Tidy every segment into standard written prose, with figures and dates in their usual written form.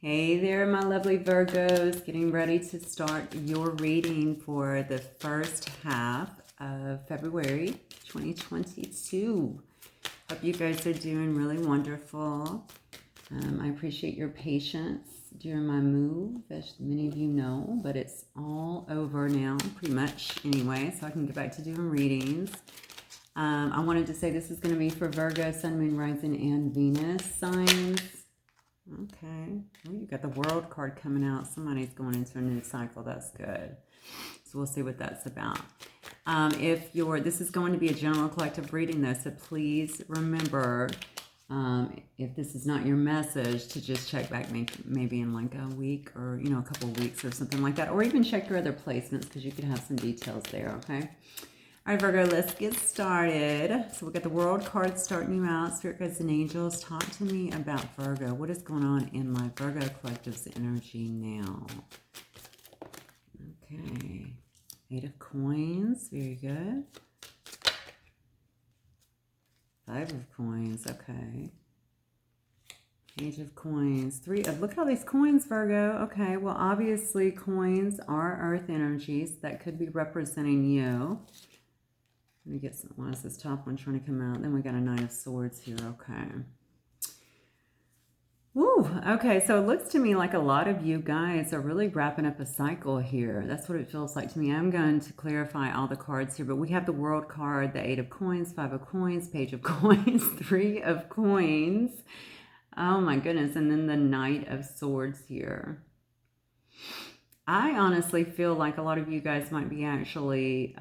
Hey there, my lovely Virgos. Getting ready to start your reading for the first half of February 2022. Hope you guys are doing really wonderful. I appreciate your patience during my move, as many of you know, but it's all over now, pretty much anyway, so I can get back to doing readings. I wanted to say this is going to be for Virgo, Sun, Moon, Rising, and Venus signs. Okay. Oh, you got the World card coming out. Somebody's going into a new cycle. That's good. So we'll see what that's about. This is going to be a general collective reading though, so please remember, if this is not your message, to just check back maybe in like a week or, a couple of weeks or something like that, or even check your other placements because you could have some details there, okay? All right, Virgo, let's get started. So we got the World card starting you out. Spirit guides and angels, talk to me about Virgo. What is going on in my Virgo collective's energy now? Okay. 8 of Coins. Very good. 5 of Coins. Okay. Page of Coins. 3 of... Look at all these coins, Virgo. Okay, well, obviously, coins are earth energies. That could be representing you. Let me get some, why is this top one trying to come out? Then we got a 9 of Swords here, okay. Woo, okay, so it looks to me like a lot of you guys are really wrapping up a cycle here. That's what it feels like to me. I'm going to clarify all the cards here, but we have the World card, the 8 of Coins, 5 of Coins, Page of Coins, 3 of Coins. Oh my goodness, and then the Knight of Swords here. I honestly feel like a lot of you guys might be actually...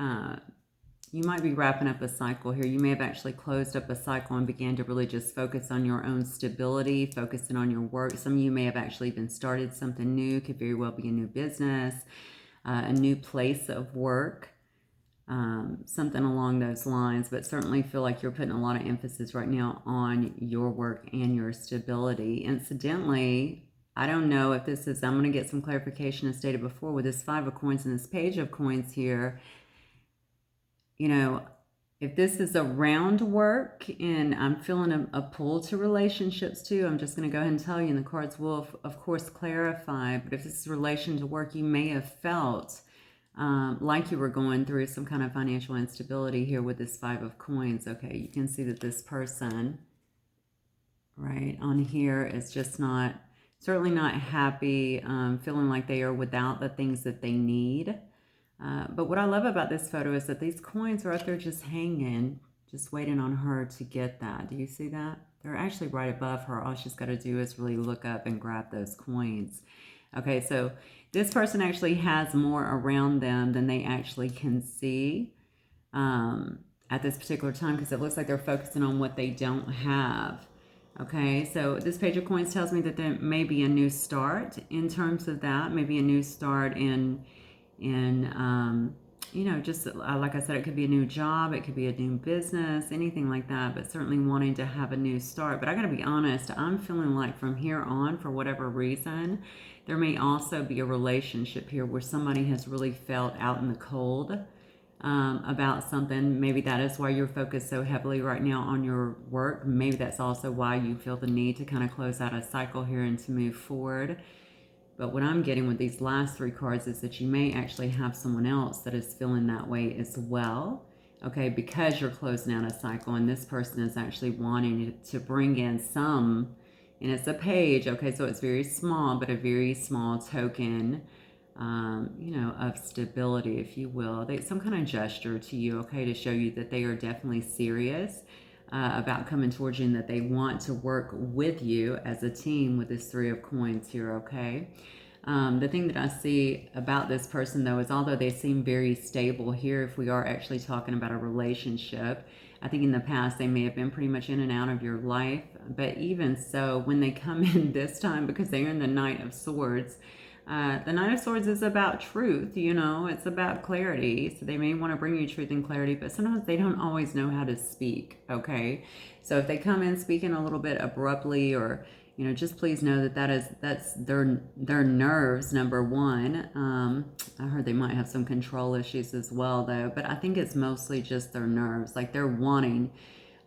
you might be wrapping up a cycle here. You may have actually closed up a cycle and began to really just focus on your own stability, focusing on your work. Some of you may have actually even started something new. Could very well be a new business, a new place of work, something along those lines. But certainly feel like you're putting a lot of emphasis right now on your work and your stability. Incidentally, I don't know if this is, I'm going to get some clarification as stated before with this 5 of Coins and this Page of Coins here. If this is around work, and I'm feeling a pull to relationships too, I'm just going to go ahead and tell you, and the cards will, of course, clarify, but if this is relation to work, you may have felt like you were going through some kind of financial instability here with this 5 of Coins. Okay, you can see that this person, right, on here is just not, certainly not happy, feeling like they are without the things that they need. But what I love about this photo is that these coins are up there just hanging, just waiting on her to get that. Do you see that? They're actually right above her. All she's got to do is really look up and grab those coins. Okay, so this person actually has more around them than they actually can see at this particular time, because it looks like they're focusing on what they don't have. Okay, so this Page of Coins tells me that there may be a new start in terms of that, maybe a new start in just like I said, it could be a new job, it could be a new business, anything like that, but certainly wanting to have a new start. But I gotta be honest, I'm feeling like from here on, for whatever reason, there may also be a relationship here where somebody has really felt out in the cold about something. Maybe that is why you're focused so heavily right now on your work. Maybe that's also why you feel the need to kind of close out a cycle here and to move forward. But what I'm getting with these last 3 cards is that you may actually have someone else that is feeling that way as well, okay, because you're closing out a cycle, and this person is actually wanting to bring in some, and it's a page, okay, so it's very small, but a very small token, of stability, if you will. Some kind of gesture to you, okay, to show you that they are definitely serious about coming towards you, and that they want to work with you as a team with this 3 of Coins here, okay? The thing that I see about this person, though, is although they seem very stable here, if we are actually talking about a relationship, I think in the past they may have been pretty much in and out of your life, but even so, when they come in this time, because they're in the Knight of Swords, the Knight of Swords is about truth, it's about clarity. So they may want to bring you truth and clarity, but sometimes they don't always know how to speak, okay? So if they come in speaking a little bit abruptly, or, just please know that that's their nerves, number one. I heard they might have some control issues as well, though, but I think it's mostly just their nerves. Like they're wanting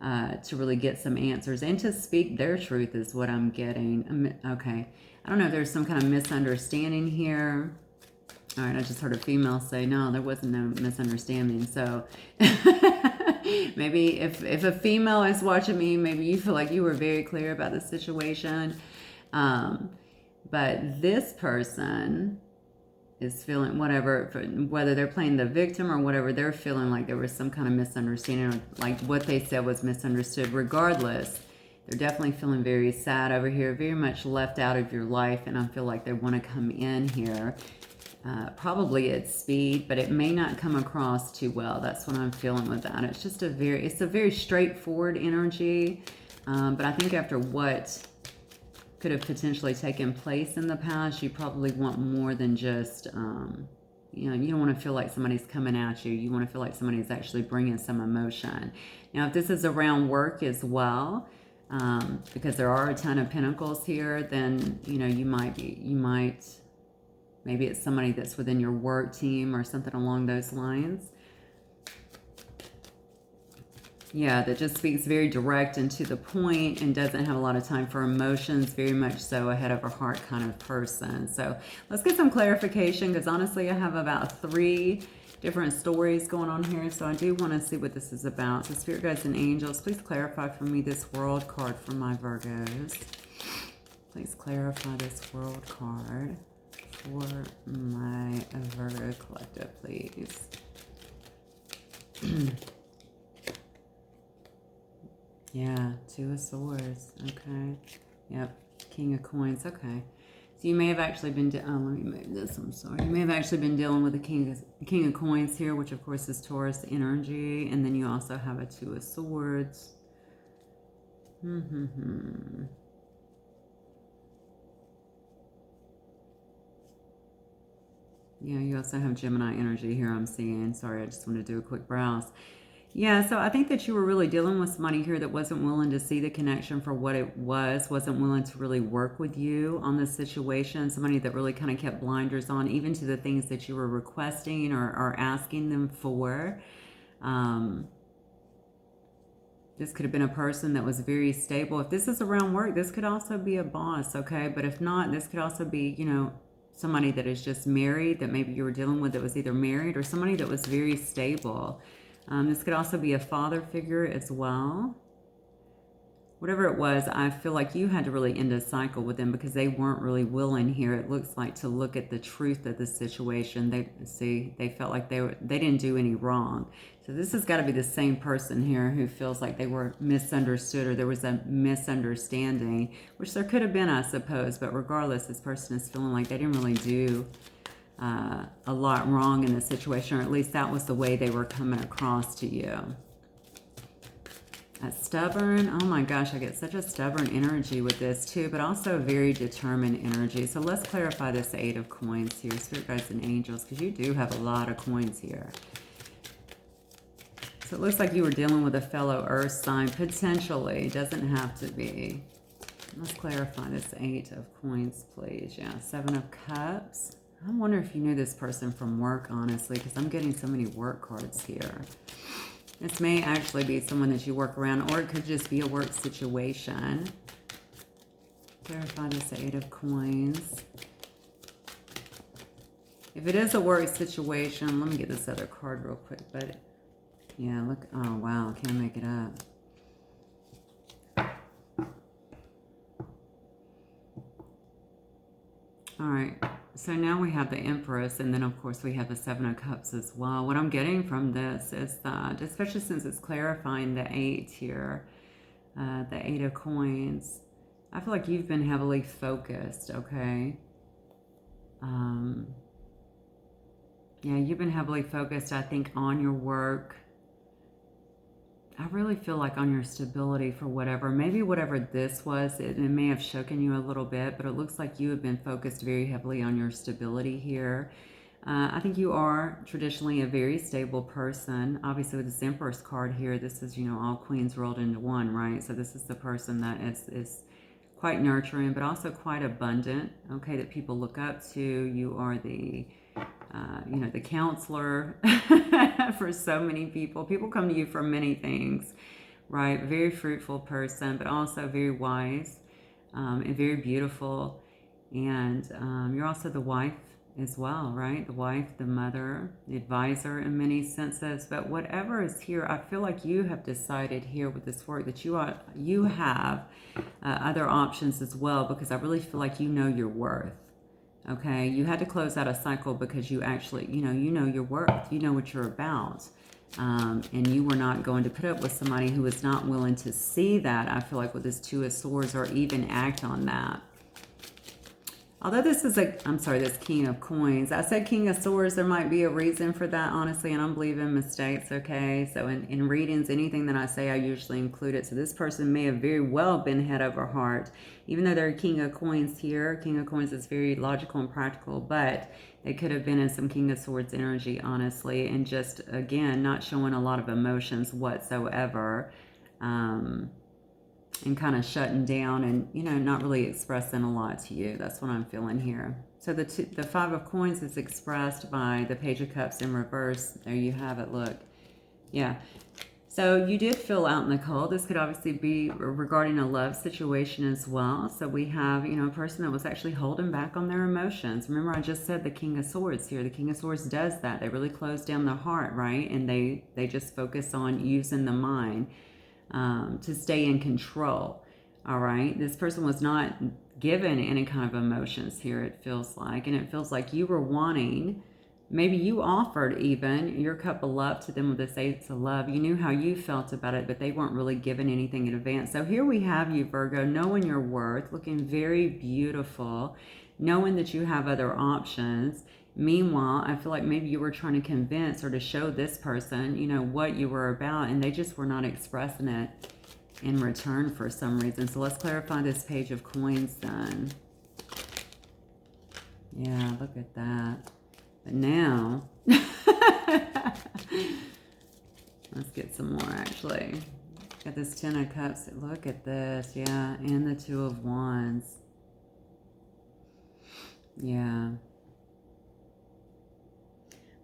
to really get some answers and to speak their truth is what I'm getting. Okay. I don't know if there's some kind of misunderstanding here. All right, I just heard a female say, no, there wasn't no misunderstanding. So maybe if a female is watching me, maybe you feel like you were very clear about the situation. But this person is feeling whatever, whether they're playing the victim or whatever, they're feeling like there was some kind of misunderstanding or like what they said was misunderstood. Regardless, they're definitely feeling very sad over here, very much left out of your life, and I feel like they want to come in here. Probably at speed, but it may not come across too well. That's what I'm feeling with that. It's just a very straightforward energy. But I think after what could have potentially taken place in the past, you probably want more than just, you don't want to feel like somebody's coming at you. You want to feel like somebody's actually bringing some emotion. Now, if this is around work as well, because there are a ton of pentacles here, then, maybe it's somebody that's within your work team or something along those lines. Yeah, that just speaks very direct and to the point and doesn't have a lot of time for emotions, very much so a head over heart kind of person. So let's get some clarification, because honestly I have about 3 different stories going on here. So I do want to see what this is about. So Spirit Guides and Angels, please clarify for me this World card for my Virgos. Please clarify this World card for my Virgo collective, please. Yeah, 2 of Swords. Okay. Yep. King of Coins. Okay. So you may have actually been, let me move this, I'm sorry. You may have actually been dealing with the King of Coins here, which of course is Taurus energy. And then you also have a 2 of Swords. Yeah, you also have Gemini energy here, I'm seeing. Sorry, I just want to do a quick browse. Yeah, so I think that you were really dealing with somebody here that wasn't willing to see the connection for what it was, wasn't willing to really work with you on this situation, somebody that really kind of kept blinders on, even to the things that you were requesting or asking them for. This could have been a person that was very stable. If this is around work, this could also be a boss, okay? But if not, this could also be, somebody that is just married, that maybe you were dealing with that was either married or somebody that was very stable. This could also be a father figure as well. Whatever it was, I feel like you had to really end a cycle with them because they weren't really willing here, it looks like, to look at the truth of the situation. They felt like they didn't do any wrong. So this has got to be the same person here who feels like they were misunderstood or there was a misunderstanding, which there could have been, I suppose. But regardless, this person is feeling like they didn't really do a lot wrong in the situation, or at least that was the way they were coming across to you. That's stubborn. Oh my gosh, I get such a stubborn energy with this too, but also very determined energy. So let's clarify this 8 of Coins here, Spirit Guides and Angels, because you do have a lot of coins here. So it looks like you were dealing with a fellow earth sign, potentially. Doesn't have to be. Let's clarify this 8 of Coins, please. Yeah, 7 of Cups. I wonder if you knew this person from work, honestly, because I'm getting so many work cards here. This may actually be someone that you work around, or it could just be a work situation. Clarify this 8 of Coins. If it is a work situation, let me get this other card real quick. But yeah, look. Oh, wow. Can't make it up. All right. So now we have the Empress, and then of course we have the 7 of Cups as well. What I'm getting from this is that, especially since it's clarifying the 8 here, the 8 of Coins, I feel like you've been heavily focused, okay? Yeah, you've been heavily focused, I think, on your work. I really feel like on your stability for whatever, maybe whatever this was, it may have shaken you a little bit, but it looks like you have been focused very heavily on your stability here. I think you are traditionally a very stable person. Obviously with this Empress card here, this is, all queens rolled into one, right? So this is the person that is quite nurturing, but also quite abundant, okay, that people look up to. You are the the counselor for so many people. People come to you for many things, right? Very fruitful person, but also very wise, and very beautiful. And you're also the wife as well, right? The wife, the mother, the advisor in many senses. But whatever is here, I feel like you have decided here with this work that you have other options as well, because I really feel like you know your worth. Okay, you had to close out a cycle because you actually, you know your worth. You know what you're about. And you were not going to put up with somebody who is not willing to see that, I feel like, with this Two of Swords, or even act on that. Although this is this King of Coins. I said King of Swords, there might be a reason for that, honestly, and I don't believe in mistakes, okay? So in readings, anything that I say, I usually include it. So this person may have very well been head over heart. Even though they're King of Coins here, King of Coins is very logical and practical, but they could have been in some King of Swords energy, honestly, and just, again, not showing a lot of emotions whatsoever. And kind of shutting down and, not really expressing a lot to you. That's what I'm feeling here. So the Five of Coins is expressed by the Page of Cups in reverse. There you have it, look. Yeah. So you did feel out in the cold. This could obviously be regarding a love situation as well. So we have, a person that was actually holding back on their emotions. Remember, I just said the King of Swords here. The King of Swords does that. They really close down the heart, right? And they just focus on using the mind to stay in control. All right. This person was not given any kind of emotions here, it feels like. And it feels like you were wanting, maybe you offered even your cup of love to them with this Ace of Love. You knew how you felt about it, but they weren't really given anything in advance. So here we have you, Virgo, knowing your worth, looking very beautiful, knowing that you have other options. Meanwhile, I feel like maybe you were trying to convince or to show this person, what you were about, and they just were not expressing it in return for some reason. So let's clarify this Page of Coins then. Yeah, look at that. But now, let's get some more actually. Got this Ten of Cups. Look at this. Yeah, and the Two of Wands. Yeah.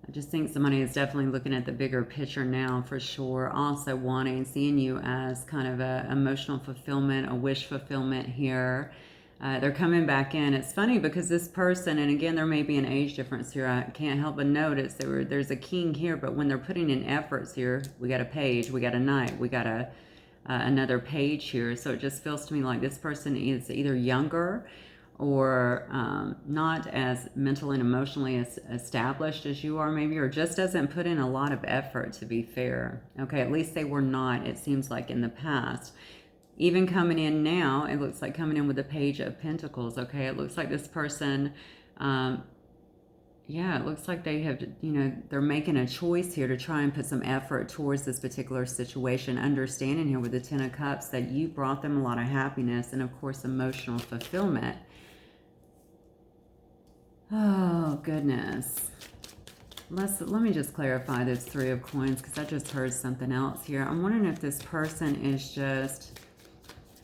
I just think somebody is definitely looking at the bigger picture now for sure. Also seeing you as kind of a emotional fulfillment, a wish fulfillment here. They're coming back in. It's funny because this person, and again, there may be an age difference here. I can't help but notice there's a king here, but when they're putting in efforts here, we got a page, we got a knight, we got another page here. So it just feels to me like this person is either younger or not as mentally and emotionally established as you are maybe, or just doesn't put in a lot of effort, to be fair. Okay, at least they were not, it seems like, in the past. Even coming in now, it looks like coming in with the Page of Pentacles, okay? It looks like this person, yeah, it looks like they have, they're making a choice here to try and put some effort towards this particular situation, understanding here with the Ten of Cups that you brought them a lot of happiness and, of course, emotional fulfillment. Oh, goodness. Let me just clarify this Three of Coins, because I just heard something else here. I'm wondering if this person is just,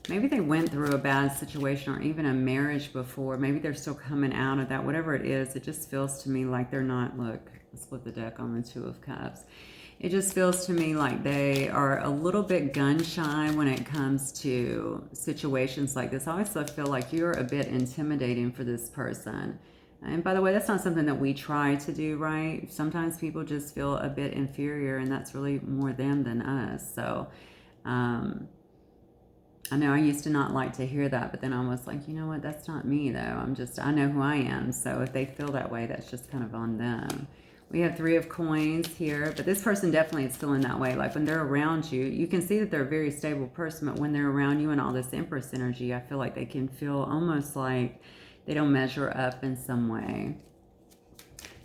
maybe they went through a bad situation or even a marriage before. Maybe they're still coming out of that. Whatever it is, it just feels to me like they're not, look, let's flip the deck on the Two of Cups. It just feels to me like they are a little bit gun shy when it comes to situations like this. I also feel like you're a bit intimidating for this person. And by the way, that's not something that we try to do, right? Sometimes people just feel a bit inferior, and that's really more them than us. So, I know I used to not like to hear that, but then I was like, you know what? That's not me, though. I know who I am. So if they feel that way, that's just kind of on them. We have Three of Coins here, but this person definitely is feeling that way. Like when they're around you, you can see that they're a very stable person, but when they're around you and all this Empress energy, I feel like they can feel almost like they don't measure up in some way.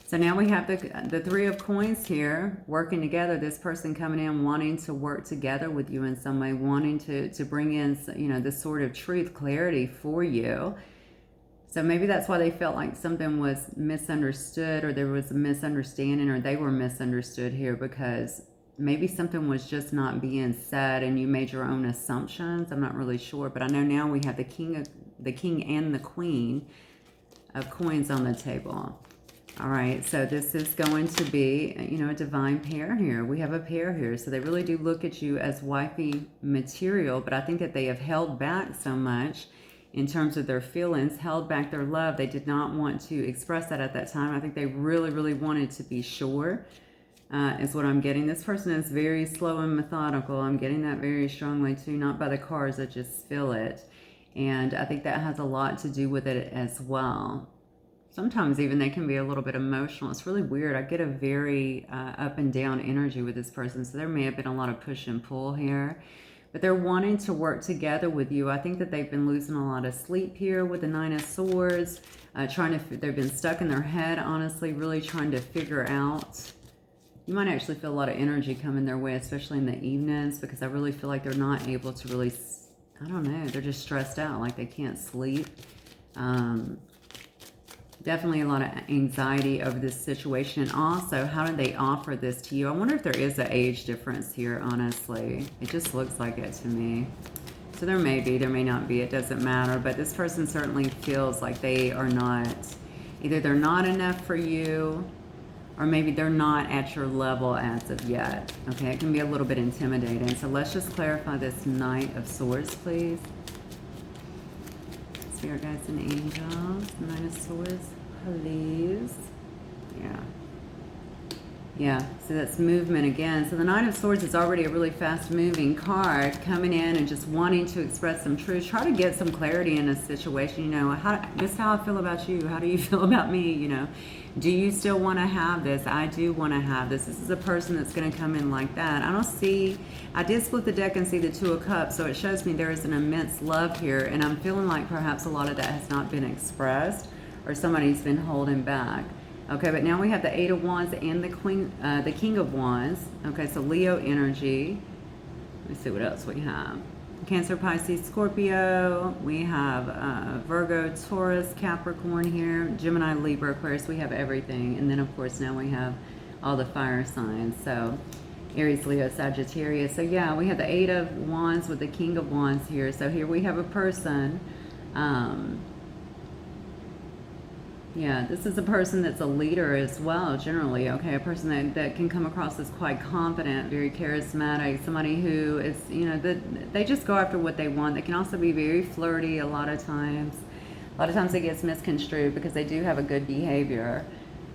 So now we have the Three of Coins here, working together. This person coming in, wanting to work together with you in some way, wanting to bring in, this sort of truth, clarity for you. So maybe that's why they felt like something was misunderstood, or there was a misunderstanding, or they were misunderstood here, because maybe something was just not being said and you made your own assumptions. I'm not really sure, but I know now we have the King and the Queen of Coins on the table. All right, so this is going to be, you know, a divine pair here. We have a pair here, so they really do look at you as wifey material, but I think that they have held back so much in terms of their feelings, held back their love. They did not want to express that at that time. I think they really, really wanted to be sure, is what I'm getting. This person is very slow and methodical. I'm getting that very strongly too, not by the cards, I just feel it. And I think that has a lot to do with it as well. Sometimes even they can be a little bit emotional. It's really weird. I get a very up and down energy with this person. So there may have been a lot of push and pull here. But they're wanting to work together with you. I think that they've been losing a lot of sleep here with the Nine of Swords. They've been stuck in their head, honestly, really trying to figure out. You might actually feel a lot of energy coming their way, especially in the evenings, because I really feel like they're not able to really, I don't know, they're just stressed out, like they can't sleep. Definitely a lot of anxiety over this situation. And also, how did they offer this to you? I wonder if there is an age difference here, honestly. It just looks like it to me. So there may be, there may not be, it doesn't matter. But this person certainly feels like they are not, either they're not enough for you, or maybe they're not at your level as of yet. Okay, it can be a little bit intimidating. So let's just clarify this Knight of Swords, please. Spirit guides and angels, Nine of Swords, please. Yeah, so that's movement again. So the Nine of Swords is already a really fast moving card, coming in and just wanting to express some truth. Try to get some clarity in a situation. You know, this is how I feel about you. How do you feel about me? You know, do you still want to have this? I do want to have this. This is a person that's going to come in like that. I did split the deck and see the Two of Cups, so it shows me there is an immense love here, and I'm feeling like perhaps a lot of that has not been expressed, or somebody's been holding back. Okay, but now we have the Eight of Wands and the King of Wands. Okay, so Leo energy. Let me see what else we have. Cancer, Pisces, Scorpio. We have Virgo, Taurus, Capricorn here. Gemini, Libra, Aquarius. We have everything. And then, of course, now we have all the fire signs. So Aries, Leo, Sagittarius. So, yeah, we have the Eight of Wands with the King of Wands here. So here we have a person. Yeah, this is a person that's a leader as well, generally, okay? A person that can come across as quite confident, very charismatic, somebody who is, you know, they just go after what they want. They can also be very flirty a lot of times. A lot of times it gets misconstrued because they do have a good behavior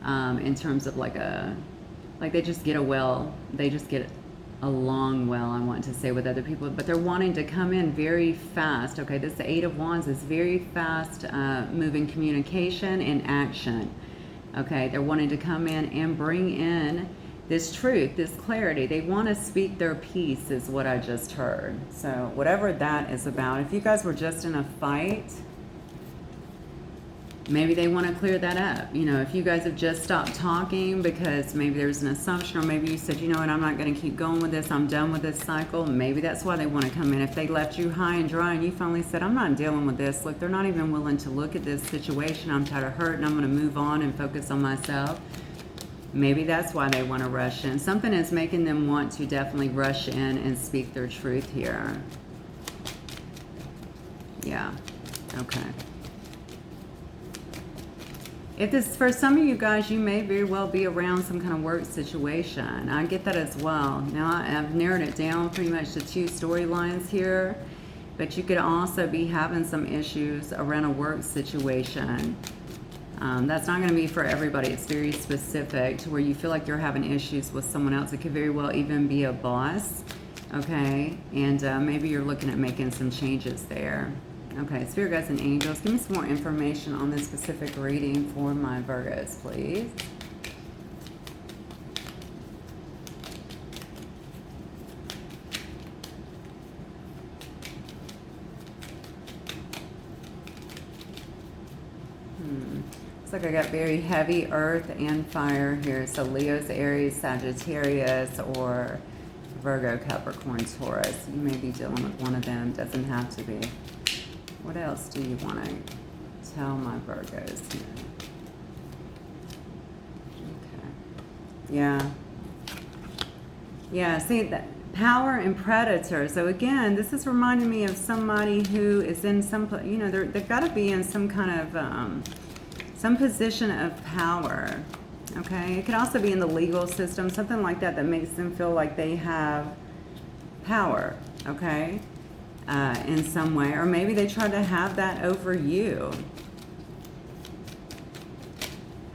in terms of like they just get along well, I want to say, with other people, but they're wanting to come in very fast. Okay, this Eight of Wands is very fast moving communication and action. Okay, they're wanting to come in and bring in this truth, this clarity. They want to speak their piece, is what I just heard. So whatever that is about, if you guys were just in a fight, maybe they want to clear that up. You know, if you guys have just stopped talking because maybe there's an assumption, or maybe you said, you know what, I'm not going to keep going with this, I'm done with this cycle, maybe that's why they want to come in. If they left you high and dry and you finally said, I'm not dealing with this, look, they're not even willing to look at this situation, I'm tired of hurting, I'm going to move on and focus on myself. Maybe that's why they want to rush in. Something is making them want to definitely rush in and speak their truth here. Yeah, okay. If this, for some of you guys, you may very well be around some kind of work situation. I get that as well. Now, I've narrowed it down pretty much to two storylines here, but you could also be having some issues around a work situation. That's not going to be for everybody. It's very specific to where you feel like you're having issues with someone else. It could very well even be a boss, okay? And maybe you're looking at making some changes there. Okay, Spirit Guides and Angels, give me some more information on this specific reading for my Virgos, please. Looks like I got very heavy earth and fire here. So Leo's, Aries, Sagittarius, or Virgo, Capricorn, Taurus. You may be dealing with one of them. Doesn't have to be. What else do you want to tell my Virgos here? Okay. Yeah. Yeah, see, that power and predator. So again, this is reminding me of somebody who is in some, you know, they've got to be in some kind of some position of power. Okay, it could also be in the legal system, something like that, that makes them feel like they have power. Okay, in some way, or maybe they try to have that over you.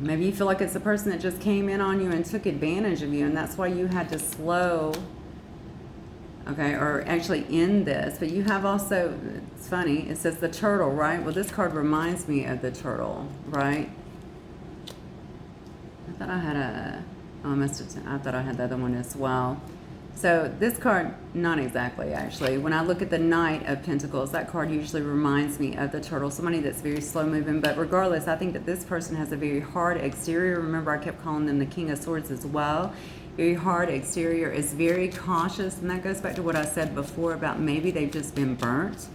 Maybe you feel like it's a person that just came in on you and took advantage of you, and that's why you had to slow, okay, or actually end this. But you have also, it's funny, it says the turtle, right? Well, this card reminds me of the turtle, right? I thought I had I thought I had the other one as well. So this card, not exactly actually. When I look at the Knight of Pentacles, that card usually reminds me of the turtle, somebody that's very slow moving. But regardless, I think that this person has a very hard exterior. Remember, I kept calling them the King of Swords as well. Very hard exterior, is very cautious. And that goes back to what I said before about maybe they've just been burnt.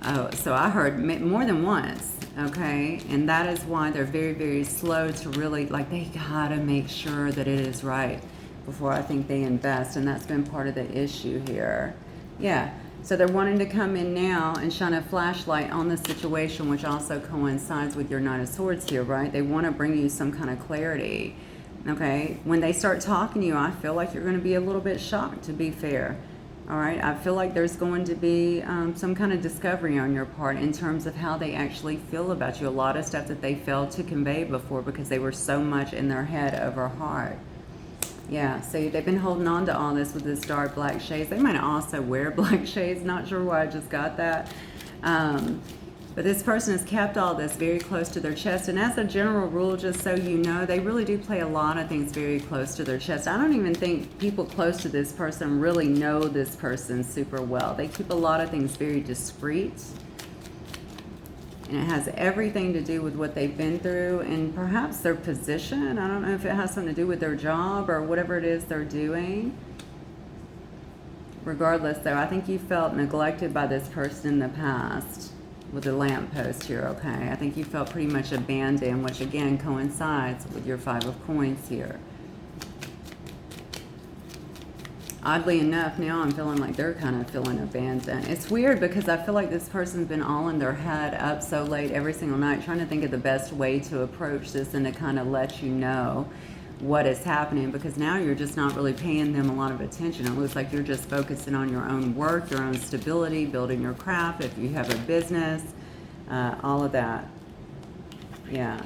Oh, so I heard more than once, okay? And that is why they're very, very slow to really, like, they gotta make sure that it is right before I think they invest, and that's been part of the issue here. Yeah, so they're wanting to come in now and shine a flashlight on the situation, which also coincides with your Knight of Swords here, right? They want to bring you some kind of clarity, okay? When they start talking to you, I feel like you're going to be a little bit shocked, to be fair. All right, I feel like there's going to be some kind of discovery on your part in terms of how they actually feel about you. A lot of stuff that they failed to convey before because they were so much in their head over heart. Yeah, so they've been holding on to all this with this dark black shades. They might also wear black shades. Not sure why I just got that. But this person has kept all this very close to their chest. And as a general rule, just so you know, they really do play a lot of things very close to their chest. I don't even think people close to this person really know this person super well. They keep a lot of things very discreet. And it has everything to do with what they've been through and perhaps their position. I don't know if it has something to do with their job or whatever it is they're doing. Regardless, though, I think you felt neglected by this person in the past with the lamppost here, okay? I think you felt pretty much abandoned, which again coincides with your Five of Coins here. Oddly enough, now I'm feeling like they're kind of feeling abandoned. It's weird because I feel like this person's been all in their head up so late every single night trying to think of the best way to approach this and to kind of let you know what is happening, because now you're just not really paying them a lot of attention. It looks like you're just focusing on your own work, your own stability, building your craft, if you have a business, all of that. Yeah.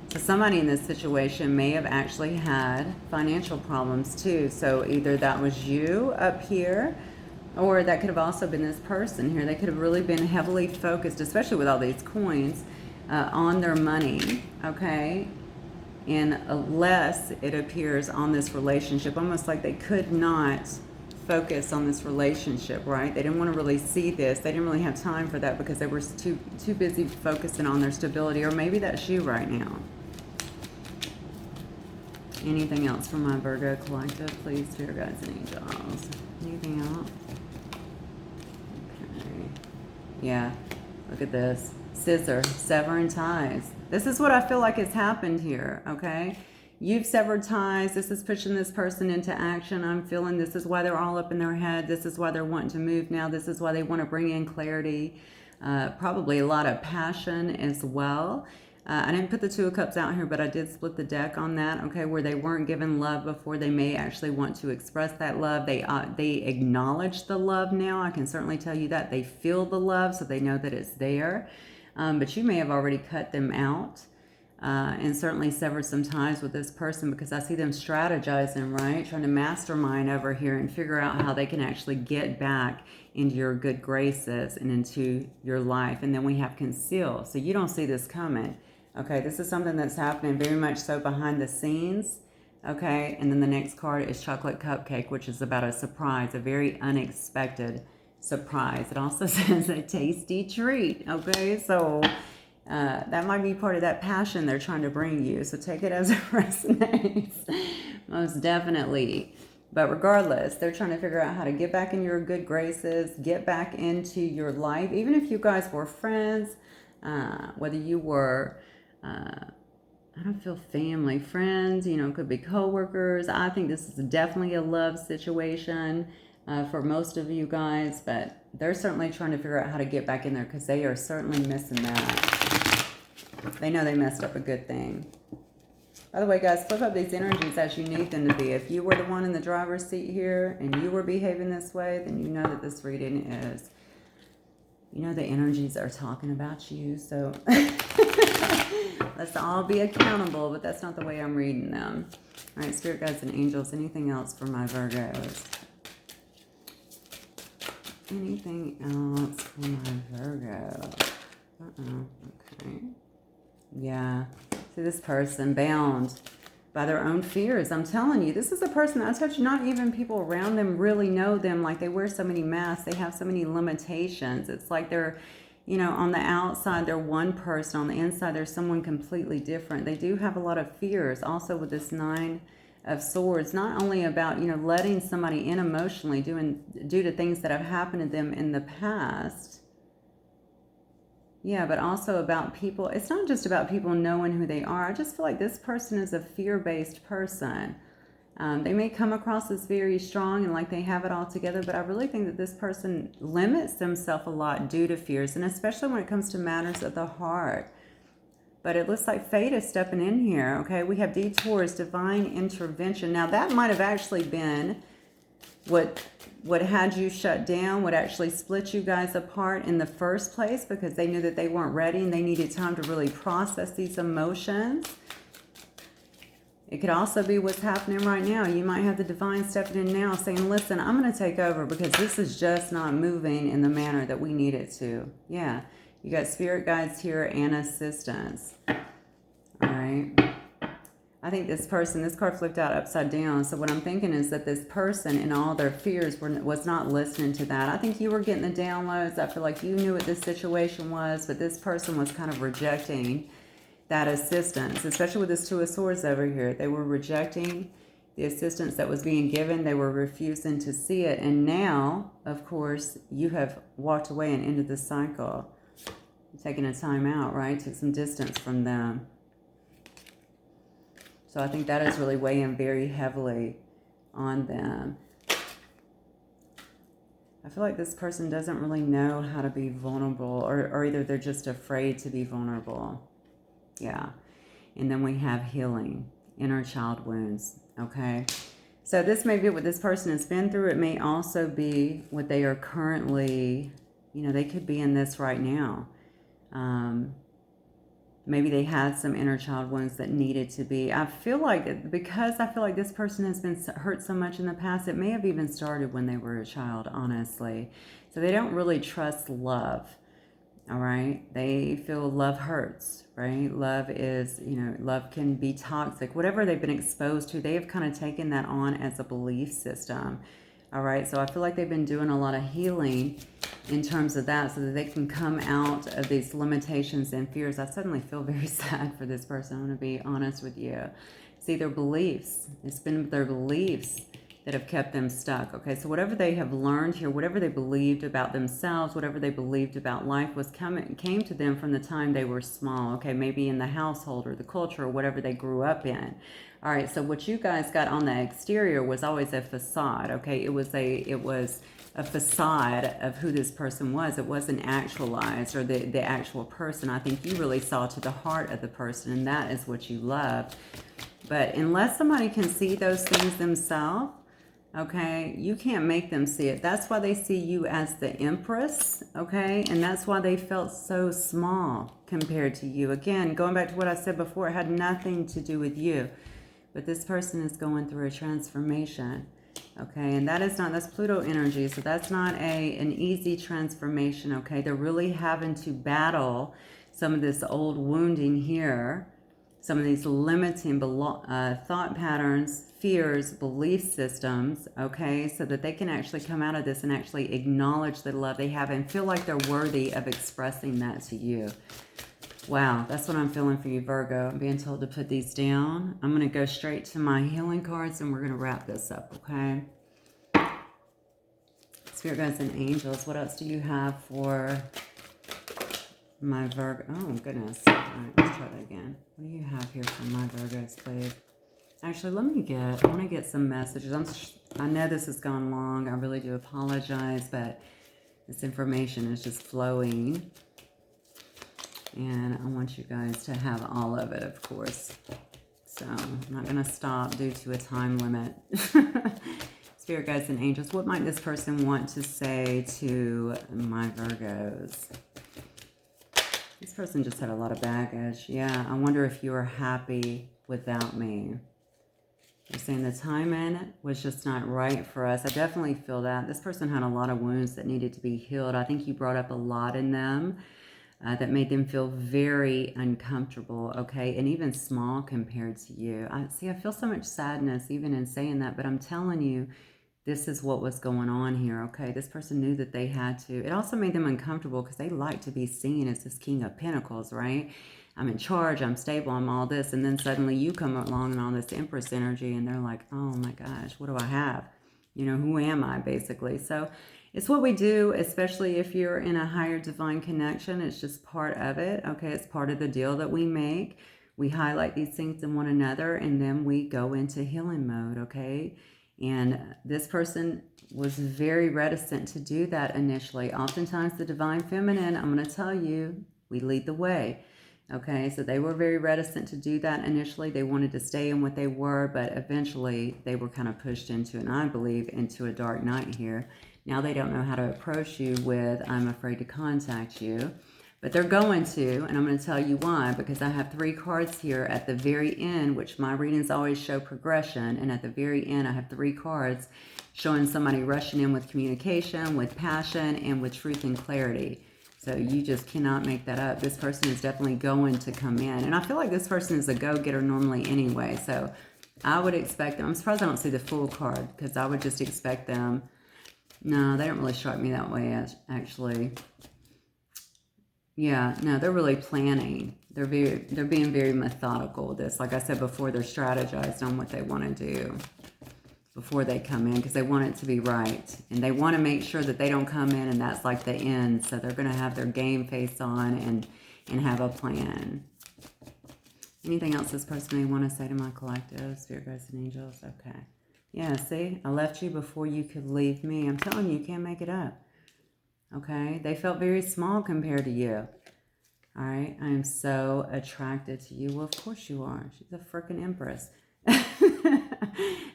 So somebody in this situation may have actually had financial problems too. So either that was you up here, or that could have also been this person here. They could have really been heavily focused, especially with all these coins, on their money, okay? And less, it appears, on this relationship. Almost like they could not focus on this relationship, right? They didn't want to really see this. They didn't really have time for that because they were too busy focusing on their stability. Or maybe that's you right now. Anything else from my Virgo collective, please, spirit guides and angels? Anything else? Okay. Yeah. Look at this. Scissor. Severing ties. This is what I feel like has happened here, okay? You've severed ties. This is pushing this person into action. I'm feeling this is why they're all up in their head. This is why they're wanting to move now. This is why they want to bring in clarity. Probably a lot of passion as well. I didn't put the Two of Cups out here, but I did split the deck on that, okay, where they weren't given love before. They may actually want to express that love. They acknowledge the love now. I can certainly tell you that. They feel the love, so they know that it's there. But you may have already cut them out and certainly severed some ties with this person, because I see them strategizing, right? Trying to mastermind over here and figure out how they can actually get back into your good graces and into your life. And then we have conceal. So you don't see this coming. Okay, this is something that's happening very much so behind the scenes. Okay, and then the next card is Chocolate Cupcake, which is about a surprise, a very unexpected surprise. It also says a tasty treat. Okay, so that might be part of that passion they're trying to bring you. So take it as it resonates, most definitely. But regardless, they're trying to figure out how to get back in your good graces, get back into your life. Even if you guys were friends, whether you were, I don't feel family, friends, you know, could be coworkers. I think this is definitely a love situation for most of you guys, but they're certainly trying to figure out how to get back in there because they are certainly missing that. They know they messed up a good thing. By the way, guys, flip up these energies as you need them to be. If you were the one in the driver's seat here and you were behaving this way, then you know that this reading is, you know, the energies are talking about you. So let's all be accountable, but that's not the way I'm reading them. All right, Spirit Guides and Angels, anything else for my Virgos? Anything else for my Virgo? Okay. Yeah. See, this person bound by their own fears. I'm telling you, this is a person that I touch. Not even people around them really know them. Like, they wear so many masks. They have so many limitations. It's like they're, you know, on the outside, they're one person. On the inside, they're someone completely different. They do have a lot of fears. Also, with this 9 of Swords, not only about, you know, letting somebody in emotionally due to things that have happened to them in the past. Yeah, but also about people. It's not just about people knowing who they are. I just feel like this person is a fear-based person. They may come across as very strong and like they have it all together, but I really think that this person limits themselves a lot due to fears, and especially when it comes to matters of the heart. But it looks like fate is stepping in here, okay? We have detours, divine intervention. Now, that might have actually been what had you shut down, what actually split you guys apart in the first place, because they knew that they weren't ready and they needed time to really process these emotions. It could also be what's happening right now. You might have the divine stepping in now saying, listen, I'm going to take over because this is just not moving in the manner that we need it to. Yeah, you got spirit guides here and assistance. All right. I think this person, this card flipped out upside down. So what I'm thinking is that this person and all their fears was not listening to that. I think you were getting the downloads. I feel like you knew what this situation was, but this person was kind of rejecting that assistance, especially with this 2 of Swords over here. They were rejecting the assistance that was being given. They were refusing to see it. And now, of course, you have walked away and ended the cycle. Taking a time out, right? Took some distance from them. So I think that is really weighing very heavily on them. I feel like this person doesn't really know how to be vulnerable, or either they're just afraid to be vulnerable. Yeah. And then we have healing, inner child wounds, okay? So this may be what this person has been through. It may also be what they are currently, you know, they could be in this right now. Maybe they had some inner child wounds that needed to be. I feel like, because I feel like this person has been hurt so much in the past, it may have even started when they were a child, honestly. So they don't really trust love, all right? They feel love hurts, right? Love is, you know, love can be toxic. Whatever they've been exposed to, they have kind of taken that on as a belief system, all right? So I feel like they've been doing a lot of healing in terms of that, so that they can come out of these limitations and fears. I suddenly feel very sad for this person. I'm going to be honest with you. See, their beliefs. It's been their beliefs that have kept them stuck. Okay, so whatever they have learned here, whatever they believed about themselves, whatever they believed about life came to them from the time they were small. Okay, maybe in the household or the culture or whatever they grew up in. All right, so what you guys got on the exterior was always a facade. Okay, it was a facade of who this person was. It wasn't actualized, or the actual person. I think you really saw to the heart of the person, and that is what you love. But unless somebody can see those things themselves, okay, you can't make them see it. That's why they see you as the Empress, okay? And that's why they felt so small compared to you. Again, going back to what I said before, it had nothing to do with you. But this person is going through a transformation. Okay, and that's Pluto energy, so that's not an easy transformation, okay? They're really having to battle some of this old wounding here, some of these limiting thought patterns, fears, belief systems, okay? So that they can actually come out of this and actually acknowledge the love they have and feel like they're worthy of expressing that to you. Wow, that's what I'm feeling for you, Virgo. I'm being told to put these down. I'm going to go straight to my healing cards and we're going to wrap this up, okay? Spirit guides and angels, what else do you have for my Virgo? Oh, goodness. All right, let's try that again. What do you have here for my Virgos, please? Actually, I want to get some messages. I know this has gone long. I really do apologize, but this information is just flowing. And I want you guys to have all of it, of course. So I'm not going to stop due to a time limit. Spirit guides and angels, what might this person want to say to my Virgos? This person just had a lot of baggage. Yeah, I wonder if you are happy without me. You're saying the timing was just not right for us. I definitely feel that. This person had a lot of wounds that needed to be healed. I think you brought up a lot in them that made them feel very uncomfortable, okay? And even small compared to you. I feel so much sadness even in saying that, but I'm telling you, this is what was going on here, okay? This person knew that they had to. It also made them uncomfortable because they like to be seen as this King of Pentacles, right? I'm in charge, I'm stable, I'm all this. And then suddenly you come along and all this Empress energy and they're like, oh my gosh, what do I have? You know, who am I, basically? So it's what we do, especially if you're in a higher divine connection. It's just part of it, okay? It's part of the deal that we make. We highlight these things in one another and then we go into healing mode, okay? And this person was very reticent to do that initially. Oftentimes the divine feminine, I'm going to tell you, we lead the way. Okay, so they were very reticent to do that initially. They wanted to stay in what they were, but eventually they were kind of pushed into, and I believe, into a dark night here. Now they don't know how to approach you with, I'm afraid to contact you. But they're going to, and I'm going to tell you why, because I have 3 cards here at the very end, which my readings always show progression, and at the very end I have 3 cards showing somebody rushing in with communication, with passion, and with truth and clarity. So you just cannot make that up. This person is definitely going to come in. And I feel like this person is a go-getter normally anyway. So I would expect them. I'm surprised I don't see the Fool card because I would just expect them. No, they don't really strike me that way, actually. Yeah, no, they're really planning. They're being very methodical with this. Like I said before, they're strategized on what they want to do before they come in because they want it to be right. And they want to make sure that they don't come in and that's like the end. So they're going to have their game face on and have a plan. Anything else this person may want to say to my collective, Spirit guides and angels? Okay. Yeah, see, I left you before you could leave me. I'm telling you, you can't make it up. Okay, they felt very small compared to you. All right, I am so attracted to you. Well, of course you are. She's a freaking Empress.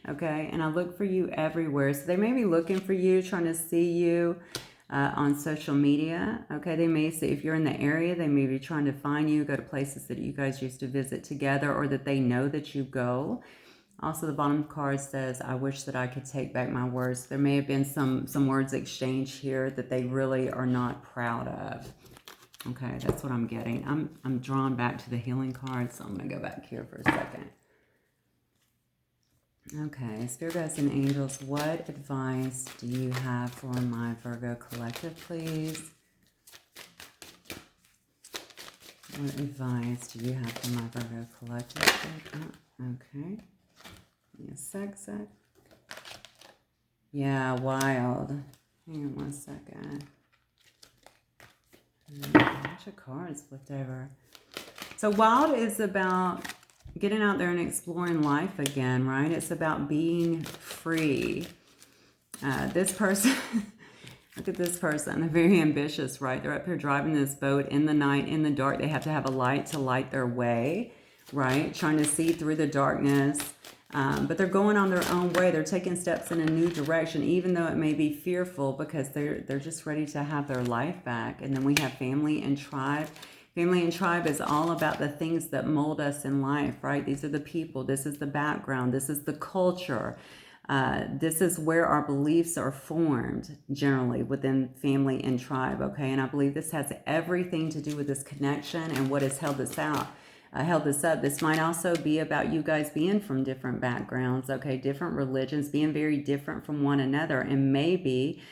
Okay, and I look for you everywhere. So they may be looking for you, trying to see you on social media. Okay, they may see, if you're in the area, they may be trying to find you, go to places that you guys used to visit together or that they know that you go. Also, the bottom card says, I wish that I could take back my words. There may have been some words exchanged here that they really are not proud of. Okay, that's what I'm getting. I'm drawn back to the healing card, so I'm going to go back here for a second. Okay, Spirit guides and angels, what advice do you have for my Virgo collective, please? What advice do you have for my Virgo collective? Okay. Give me a sec. Yeah, wild. Hang on one second. A bunch of cards flipped over. So wild is about getting out there and exploring life again, right? It's about being free. This person, look at this person. They're very ambitious, right? They're up here driving this boat in the night, in the dark. They have to have a light to light their way, right? Trying to see through the darkness. But they're going on their own way. They're taking steps in a new direction, even though it may be fearful, because they're just ready to have their life back. And then we have family and tribe. Family and tribe is all about the things that mold us in life, right? These are the people. This is the background. This is the culture. This is where our beliefs are formed, generally, within family and tribe, okay? And I believe this has everything to do with this connection and what has held us out. Held this up. This might also be about you guys being from different backgrounds, okay, different religions, being very different from one another, and maybe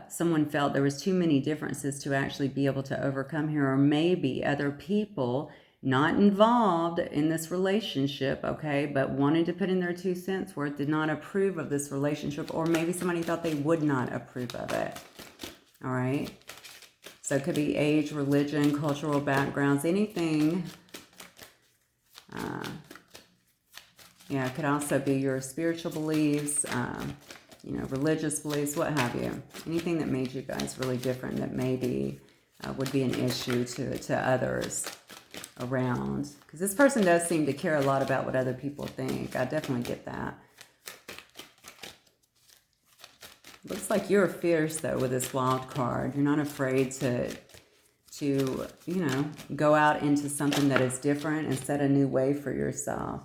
someone felt there was too many differences to actually be able to overcome here, or maybe other people not involved in this relationship, okay, but wanted to put in their 2 cents worth, did not approve of this relationship, or maybe somebody thought they would not approve of it. All right, so it could be age, religion, cultural backgrounds, anything. Yeah, it could also be your spiritual beliefs, religious beliefs, what have you. Anything that made you guys really different that maybe would be an issue to others around. Because this person does seem to care a lot about what other people think. I definitely get that. Looks like you're fierce, though, with this wild card. You're not afraid to you know, go out into something that is different and set a new way for yourself.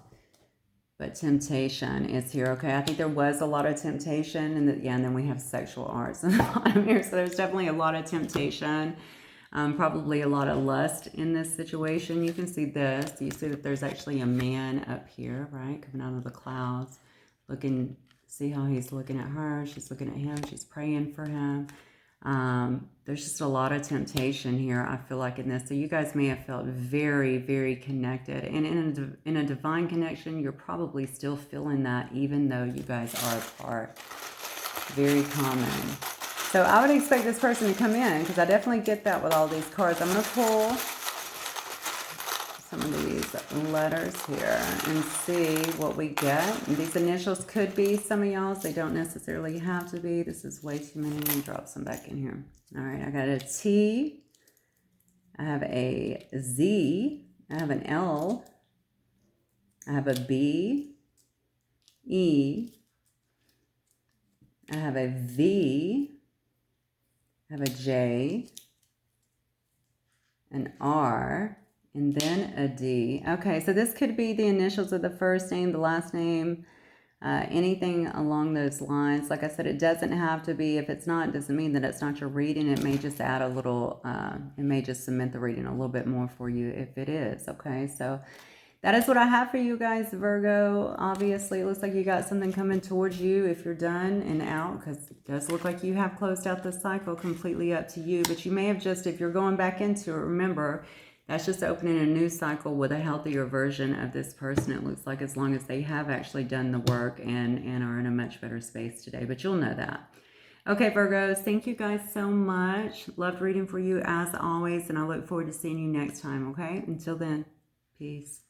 But temptation is here. Okay, I think there was a lot of temptation. And yeah, and then we have sexual arts in the bottom here. So there's definitely a lot of temptation. Probably a lot of lust in this situation. You can see this. You see that there's actually a man up here, right? Coming out of the clouds. Looking, see how he's looking at her. She's looking at him. She's praying for him. There's just a lot of temptation here, I feel like, in this. So you guys may have felt very, very connected. And in a divine connection, you're probably still feeling that, even though you guys are apart. Very common. So I would expect this person to come in, because I definitely get that with all these cards. I'm going to pull some of these letters here and see what we get. And these initials could be some of y'all's. They don't necessarily have to be. This is way too many. Let me drop some back in here. All right, I got a T. I have a Z. I have an L. I have a B. E. I have a V. I have a J. An R. And then a D. Okay, so this could be the initials of the first name, the last name, anything along those lines. Like I said, it doesn't have to be. If it's not, it doesn't mean that it's not your reading. It may just add a little, it may just cement the reading a little bit more for you if it is. Okay, so that is what I have for you guys, Virgo. Obviously, it looks like you got something coming towards you if you're done and out, because it does look like you have closed out the cycle. Completely up to you. But you may have just, if you're going back into it, remember, that's just opening a new cycle with a healthier version of this person, it looks like, as long as they have actually done the work and are in a much better space today. But you'll know that. Okay, Virgos, thank you guys so much. Loved reading for you as always, and I look forward to seeing you next time, okay? Until then, peace.